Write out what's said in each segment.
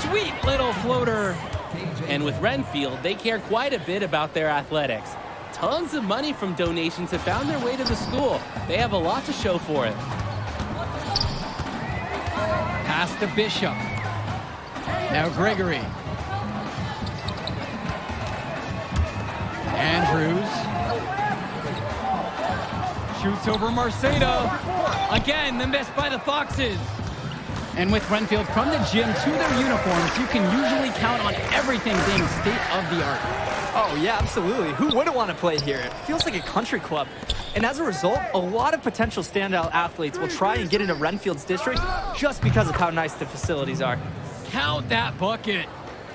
Sweet little floater. And with Renfield, they care quite a bit about their athletics. Tons of money from donations have found their way to the school. They have a lot to show for it. Pass to Bishop. Now Gregory. Andrews. Shoots over Marceda. Again, the miss by the Foxes. And with Renfield from the gym to their uniforms, you can usually count on everything being state-of-the-art. Oh, yeah, absolutely. Who wouldn't want to play here? It feels like a country club. And as a result, a lot of potential standout athletes will try and get into Renfield's district just because of how nice the facilities are. Count that bucket.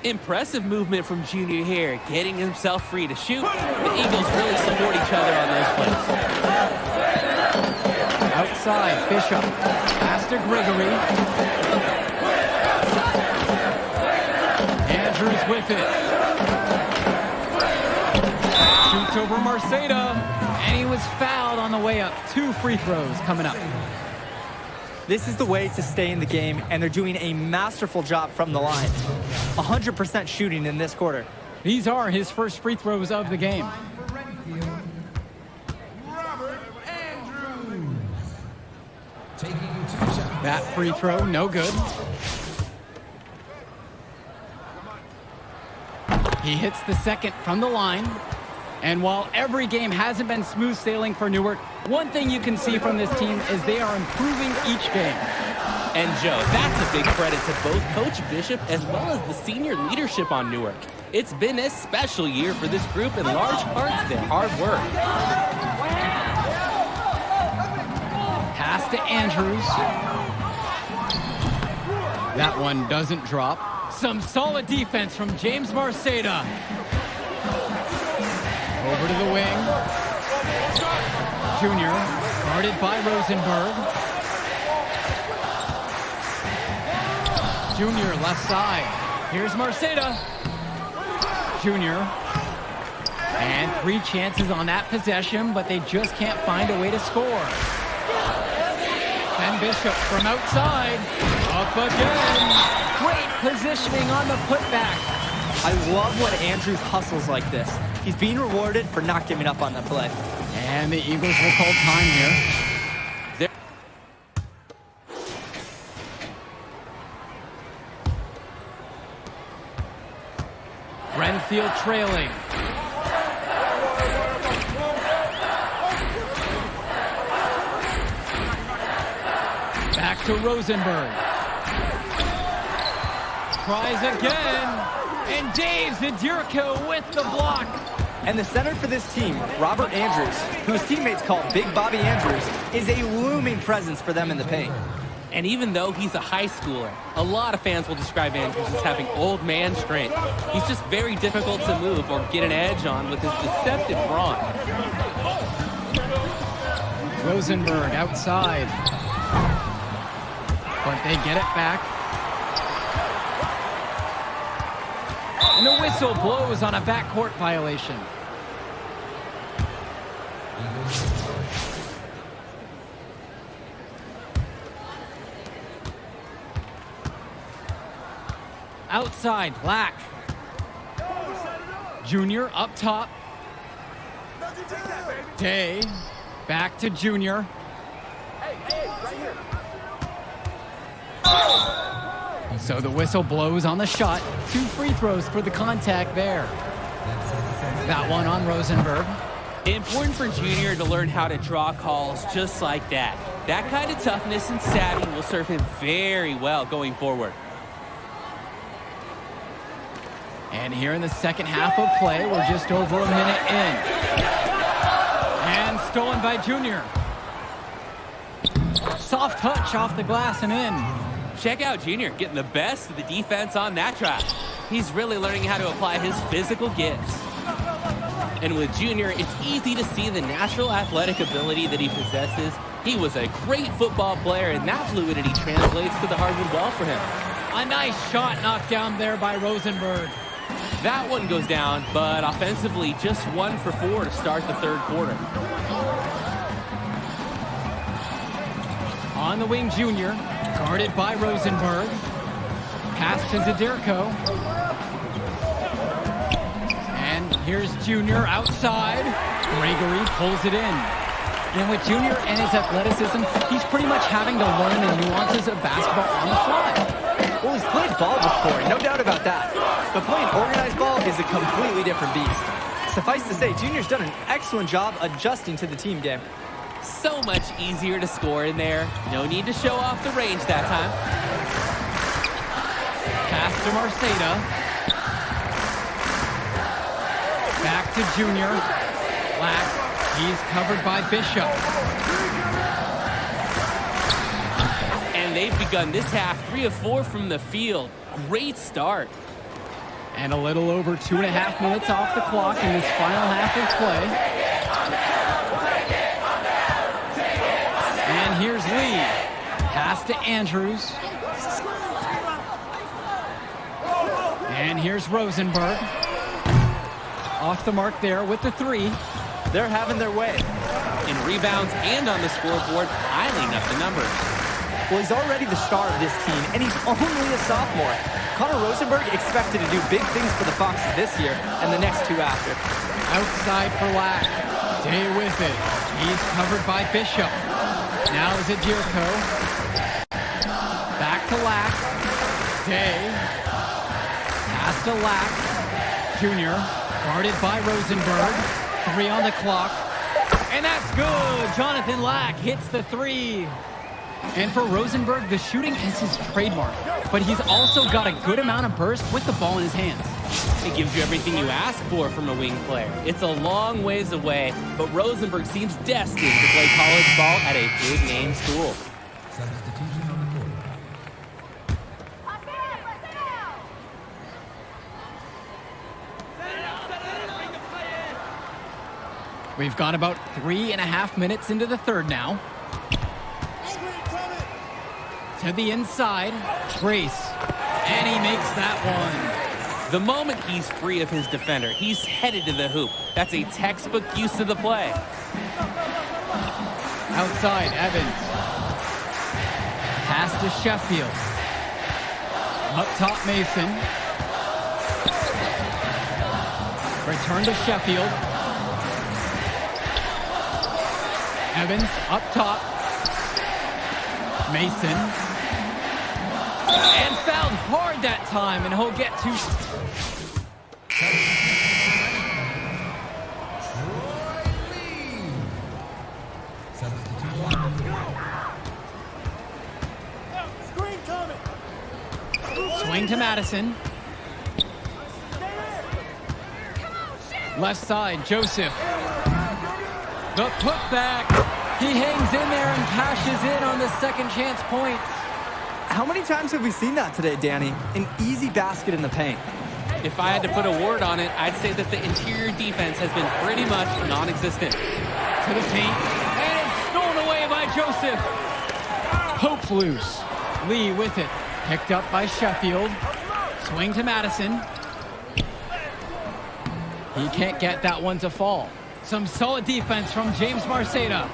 Impressive movement from Junior here, getting himself free to shoot. The Eagles really support each other on those plays. Outside, Bishop. Pass to Gregory. Andrews with it. Shoots over Marceda. And he was fouled on the way up. 2 free throws coming up. This is the way to stay in the game, and they're doing a masterful job from the line. 100% shooting in this quarter. These are his first free throws of the game. That free throw, no good. He hits the second from the line. And while every game hasn't been smooth sailing for Newark, one thing you can see from this team is they are improving each game. And Joe, that's a big credit to both Coach Bishop as well as the senior leadership on Newark. It's been a special year for this group in large part to their hard work. Pass to Andrews. That one doesn't drop. Some solid defense from James Marceda. Over to the wing. Junior, guarded by Rosenberg. Junior, left side. Here's Marceda. Junior. And 3 chances on that possession, but they just can't find a way to score. And Bishop from outside. Up again. Great positioning on the putback. I love when Andrews hustles like this. He's being rewarded for not giving up on that play. And the Eagles will call time here. Renfield trailing. Back to Rosenberg. Tries again. And Dave Zadirko with the block. And the center for this team, Robert Andrews, who his teammates call Big Bobby Andrews, is a looming presence for them in the paint. And even though he's a high schooler, a lot of fans will describe Andrews as having old man strength. He's just very difficult to move or get an edge on with his deceptive brawn. Rosenberg outside. But they get it back. And the whistle blows on a backcourt violation. Outside, Black. Junior up top. Day. Back to Junior. So the whistle blows on the shot. 2 free throws for the contact there. That one on Rosenberg. Important for Junior to learn how to draw calls just like that. That kind of toughness and savvy will serve him very well going forward. And here in the second half of play, we're just over a minute in. And stolen by Junior. Soft touch off the glass and in. Check out Junior getting the best of the defense on that drive. He's really learning how to apply his physical gifts. And with Junior, it's easy to see the natural athletic ability that he possesses. He was a great football player, and that fluidity translates to the hardwood well for him. A nice shot knocked down there by Rosenberg. That one goes down, but offensively, just 1 for 4 to start the third quarter. On the wing, Junior, guarded by Rosenberg. Pass to Zadirko. And here's Junior outside. Gregory pulls it in. And with Junior and his athleticism, he's pretty much having to learn the nuances of basketball on the fly. Well, he's played ball before, no doubt about that. But playing organized ball is a completely different beast. Suffice to say, Junior's done an excellent job adjusting to the team game. So much easier to score in there. No need to show off the range that time. Pass to Marceda. Back to Junior. Black. He's covered by Bishop. And they've begun this half 3 of 4 from the field. Great start. And a little over 2.5 minutes off the clock in this final half of play. And here's Lee. Pass to Andrews. And here's Rosenberg. Off the mark there with the 3. They're having their way. In rebounds and on the scoreboard, piling up the numbers. Well, he's already the star of this team, and he's only a sophomore. Connor Rosenberg expected to do big things for the Foxes this year and the next 2 after. Outside for Lack. Day with it. He's covered by Bishop. Now Zadirko. Back to Lack. Day. Pass to Lack. Junior. Guarded by Rosenberg. 3 on the clock. And that's good. Jonathan Lack hits the 3. And for Rosenberg, the shooting is his trademark. But he's also got a good amount of burst with the ball in his hands. It gives you everything you ask for from a wing player. It's a long ways away, but Rosenberg seems destined to play college ball at a big-name school. Substitution on the court. We've got about 3.5 minutes into the third now. To the inside, Grace. And he makes that one. The moment he's free of his defender, he's headed to the hoop. That's a textbook use of the play. Outside, Evans. Pass to Sheffield. Up top, Mason. Return to Sheffield. Evans up top. Mason. And fouled hard that time, and he'll get to... Swing to Madison. Left side, Joseph. The putback. He hangs in there and cashes in on the second chance points. How many times have we seen that today, Danny? An easy basket in the paint. If I had to put a word on it, I'd say that the interior defense has been pretty much non-existent. To the paint. And it's stolen away by Joseph. Pokes loose. Lee with it. Picked up by Sheffield. Swing to Madison. He can't get that one to fall. Some solid defense from James Marceda.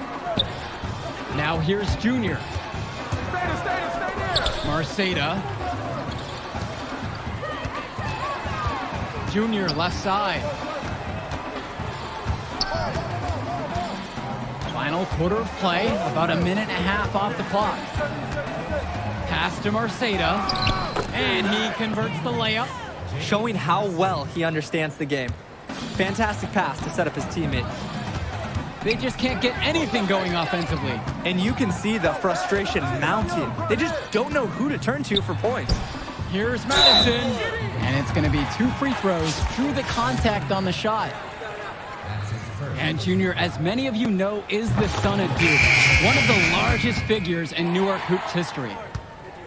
Now here's Junior. Marceda. Junior left side. Final quarter of play, about 1.5 minutes off the clock. Pass to Marceda, and he converts the layup. Showing how well he understands the game. Fantastic pass to set up his teammate. They just can't get anything going offensively. And you can see the frustration mounting. They just don't know who to turn to for points. Here's Madison. And it's going to be 2 free throws through the contact on the shot. And Junior, as many of you know, is the son of Duke, one of the largest figures in Newark Hoops history.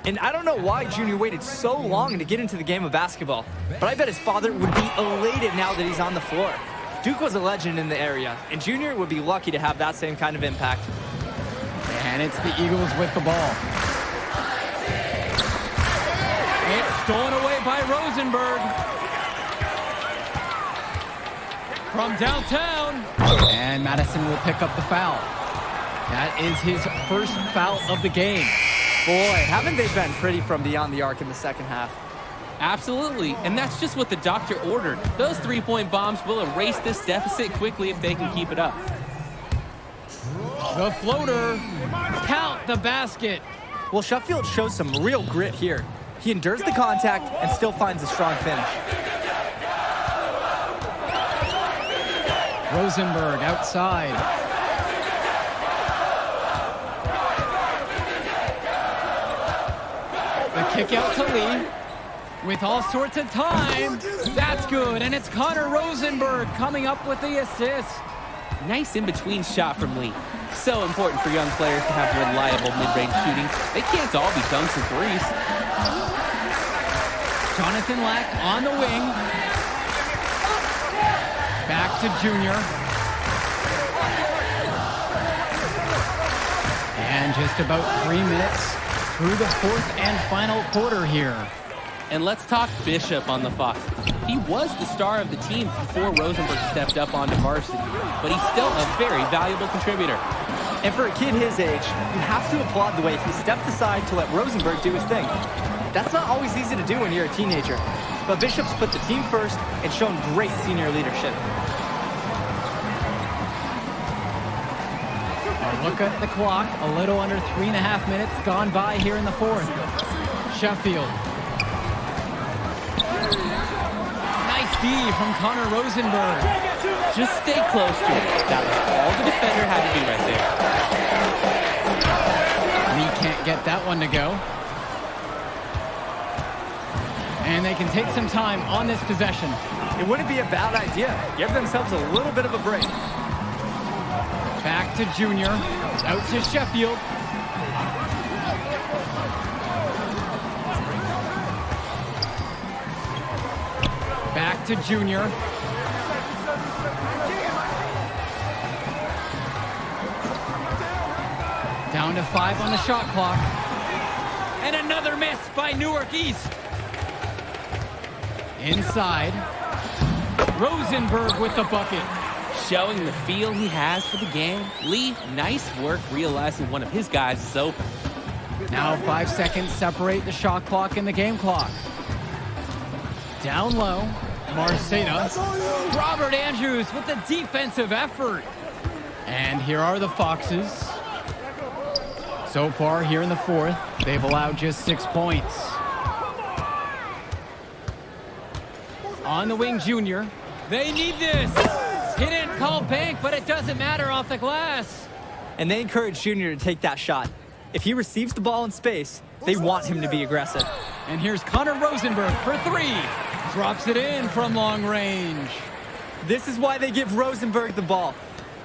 And I don't know why Junior waited so long to get into the game of basketball, but I bet his father would be elated now that he's on the floor. Duke was a legend in the area, and Junior would be lucky to have that same kind of impact. And it's the Eagles with the ball. It's stolen away by Rosenberg. From downtown. And Madison will pick up the foul. That is his first foul of the game. Boy, haven't they been pretty from beyond the arc in the second half? Absolutely, and that's just what the doctor ordered. Those three-point bombs will erase this deficit quickly if they can keep it up. The floater. Count the basket. Well, Sheffield shows some real grit here. He endures the contact and still finds a strong finish. Rosenberg outside. The kick out to Lee. With all sorts of time. That's good, and it's Connor Rosenberg coming up with the assist. Nice in-between shot from Lee. So important for young players to have reliable mid-range shooting. They can't all be dunks and threes. Jonathan Lack on the wing. Back to Junior. And just about 3 minutes through the fourth and final quarter here. And let's talk Bishop on the Fox. He was the star of the team before Rosenberg stepped up onto varsity, but he's still a very valuable contributor. And for a kid his age, you have to applaud the way he stepped aside to let Rosenberg do his thing. That's not always easy to do when you're a teenager, but Bishop's put the team first and shown great senior leadership. A look at the clock, a little under 3.5 minutes gone by here in the fourth. Sheffield. Nice D from Connor Rosenberg. Just stay close to it. That was all the defender had to do right there. Lee can't get that one to go. And they can take some time on this possession. It wouldn't be a bad idea. Give themselves a little bit of a break. Back to Junior. Out to Sheffield. Back to Junior. Down to 5 on the shot clock. And another miss by Newark East. Inside. Rosenberg with the bucket. Showing the feel he has for the game. Lee, nice work realizing one of his guys is open. Now 5 seconds separate the shot clock and the game clock. Down low, Marceda. Robert Andrews with the defensive effort. And here are the Foxes. So far here in the fourth, they've allowed just 6 points. On the wing, Junior. They need this. He didn't call bank, but it doesn't matter off the glass. And they encourage Junior to take that shot. If he receives the ball in space, they want him to be aggressive. And here's Connor Rosenberg for 3. Drops it in from long range. This is why they give Rosenberg the ball.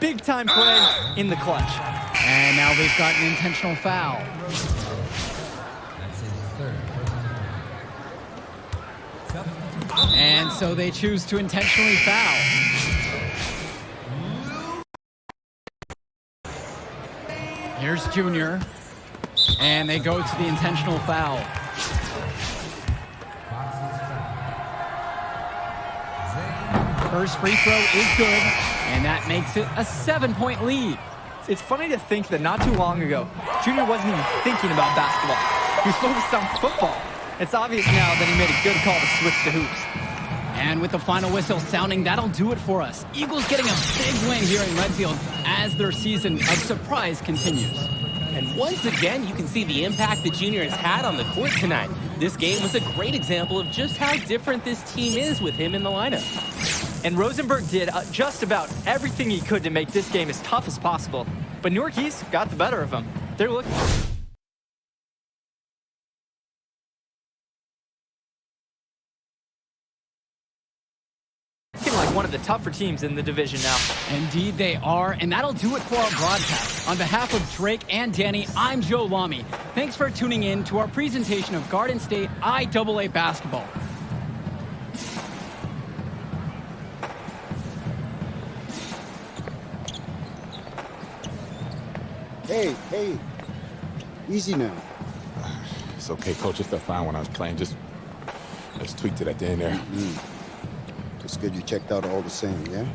Big time play in the clutch. And now they've got an intentional foul. That's his third personal. And so they choose to intentionally foul. Here's Junior. And they go to the intentional foul. First free throw is good, and that makes it a 7-point lead. It's funny to think that not too long ago, Junior wasn't even thinking about basketball. He was focused on football. It's obvious now that he made a good call to switch to hoops. And with the final whistle sounding, that'll do it for us. Eagles getting a big win here in Redfield as their season of surprise continues. And once again, you can see the impact that Junior has had on the court tonight. This game was a great example of just how different this team is with him in the lineup. And Rosenberg did just about everything he could to make this game as tough as possible. But Newark East got the better of him. They're looking like one of the tougher teams in the division now. Indeed they are, and that'll do it for our broadcast. On behalf of Drake and Danny, I'm Joe Lamy. Thanks for tuning in to our presentation of Garden State IAA basketball. Hey, easy now. It's okay, Coach. It felt fine when I was playing. Just tweaked it at the end there. Just good you checked out all the same, yeah?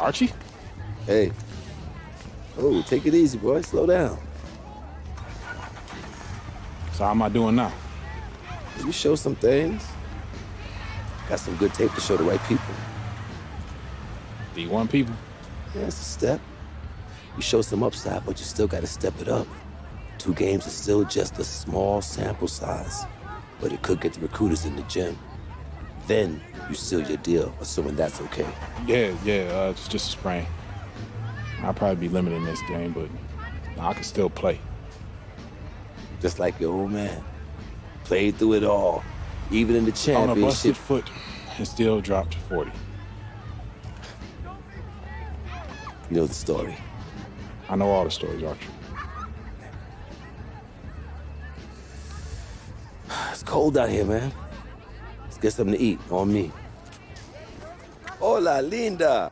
Archie? Hey. Oh, take it easy, boy. Slow down. So how am I doing now? You show some things. Got some good tape to show the right people. D1 people? Yeah, it's a step. You show some upside, but you still got to step it up. 2 games is still just a small sample size, but it could get the recruiters in the gym. Then you seal your deal, assuming that's okay. Yeah, it's just a sprain. I'll probably be limited in this game, but I can still play. Just like your old man. Played through it all, even in the On a busted championship. foot, and still dropped 40. You know the story. I know all the stories, Archie. It's cold out here, man. Let's get something to eat on me. Hola, linda.